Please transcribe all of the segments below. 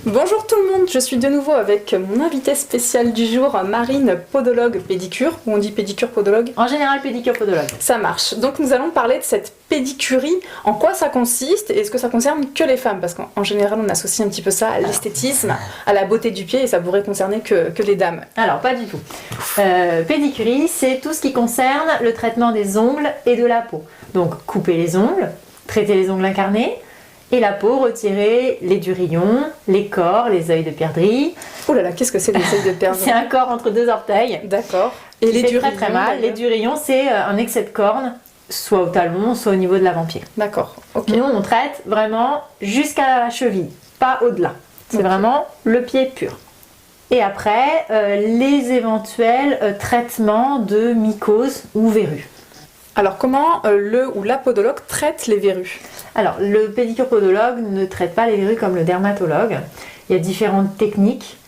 Bonjour tout le monde, je suis de nouveau avec mon invité spécial du jour, Marine, podologue pédicure, ou on dit pédicure podologue? En général, pédicure podologue. Ça marche. Donc nous allons parler de cette pédicurie, en quoi ça consiste et est-ce que ça concerne que les femmes? Parce qu'en général on associe un petit peu ça à l'esthétisme, à la beauté du pied et ça pourrait concerner que les dames. Alors, pas du tout. Pédicurie, c'est tout ce qui concerne le traitement des ongles et de la peau. Donc, couper les ongles, traiter les ongles incarnés, et la peau, retirer les durillons, les corps, les œils de perdrix. Oh là là, qu'est-ce que c'est les œils de perdrix? C'est un corps entre deux orteils. D'accord. Et les durillons, très mal. Les durillons, c'est un excès de corne, soit au talon, soit au niveau de l'avant-pied. D'accord. Ok. Nous, on traite vraiment jusqu'à la cheville, pas au-delà. C'est vraiment le pied pur. Et après, les éventuels traitements de mycoses ou verrues. Alors comment le ou la podologue traite les verrues? Alors, le pédicure podologue ne traite pas les verrues comme le dermatologue. Il y a différentes techniques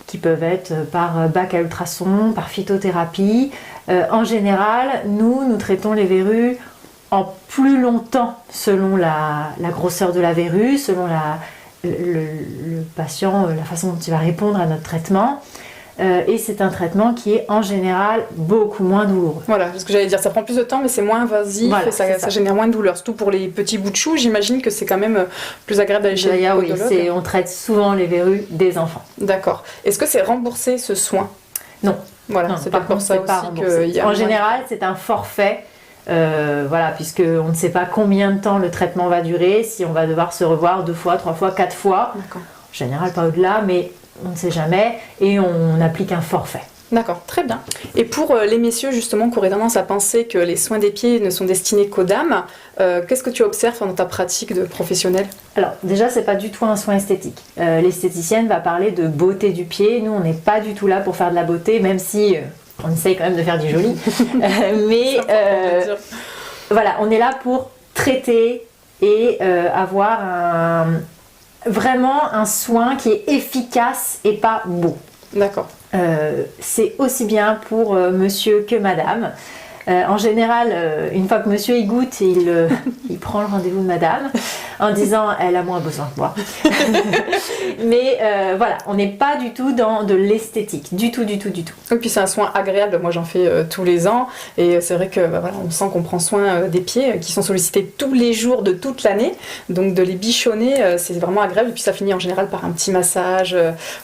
qui peuvent être par bac à ultrasons, par phytothérapie. En général, nous traitons les verrues en plus longtemps selon la grosseur de la verrue, selon le patient, la façon dont il va répondre à notre traitement. Et c'est un traitement qui est en général beaucoup moins douloureux. Voilà, ce que j'allais dire, ça prend plus de temps mais c'est moins invasif, voilà, et ça génère moins de douleur. Surtout pour les petits bouts de chou, j'imagine que c'est quand même plus agréable d'aller chez le podologue. Oui, on traite souvent les verrues des enfants. D'accord. Est-ce que c'est remboursé ce soin? Non. Voilà, c'est pas pour ça aussi qu'il y a... En général, c'est un forfait, voilà, puisqu'on ne sait pas combien de temps le traitement va durer, si on va devoir se revoir 2 fois, 3 fois, 4 fois. D'accord. En général, pas au-delà, mais on ne sait jamais, et on applique un forfait. D'accord, très bien. Et pour les messieurs justement qui auraient tendance à penser que les soins des pieds ne sont destinés qu'aux dames, qu'est-ce que tu observes dans ta pratique de professionnel? Alors déjà, c'est pas du tout un soin esthétique. L'esthéticienne va parler de beauté du pied. Nous, on n'est pas du tout là pour faire de la beauté, même si on essaye quand même de faire du joli. Mais voilà, on est là pour traiter et avoir vraiment un soin qui est efficace et pas beau. D'accord. C'est aussi bien pour monsieur que madame. En général, une fois que monsieur y goûte, il prend le rendez-vous de madame en disant elle a moins besoin que moi. Mais voilà, on n'est pas du tout dans de l'esthétique, du tout. Et puis c'est un soin agréable, moi j'en fais tous les ans et c'est vrai que voilà, on sent qu'on prend soin des pieds qui sont sollicités tous les jours de toute l'année, donc de les bichonner c'est vraiment agréable et puis ça finit en général par un petit massage,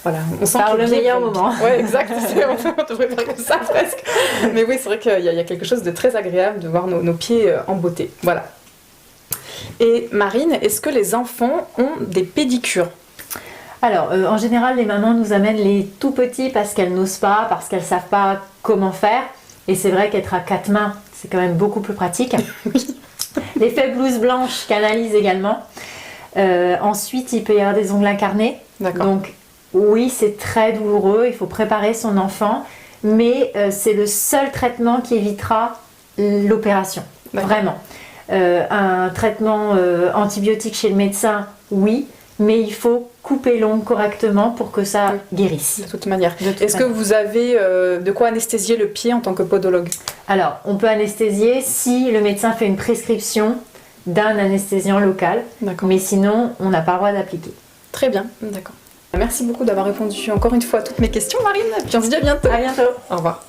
voilà, on sent par le meilleur moment. Ouais, exact, on devrait faire comme ça presque. Mais oui, c'est vrai qu'il y a quelque chose de très agréable de voir nos pieds en beauté, voilà. Et Marine, est-ce que les enfants ont des pédicures? Alors, en général, les mamans nous amènent les tout petits parce qu'elles n'osent pas, parce qu'elles ne savent pas comment faire. Et c'est vrai qu'être à 4 mains, c'est quand même beaucoup plus pratique. L'effet blouse blanche canalise également. Ensuite, il peut y avoir des ongles incarnés. D'accord. Donc, oui, c'est très douloureux. Il faut préparer son enfant. Mais c'est le seul traitement qui évitera l'opération. Vraiment. Un traitement antibiotique chez le médecin, oui. Mais il faut couper l'ongle correctement pour que ça guérisse. De toute manière. Est-ce que vous avez de quoi anesthésier le pied en tant que podologue? Alors, on peut anesthésier si le médecin fait une prescription d'un anesthésiant local. Mais sinon, on n'a pas le droit d'appliquer. Très bien, d'accord. Merci beaucoup d'avoir répondu encore une fois à toutes mes questions, Marine. Puis on se dit à bientôt. À bientôt. Au revoir.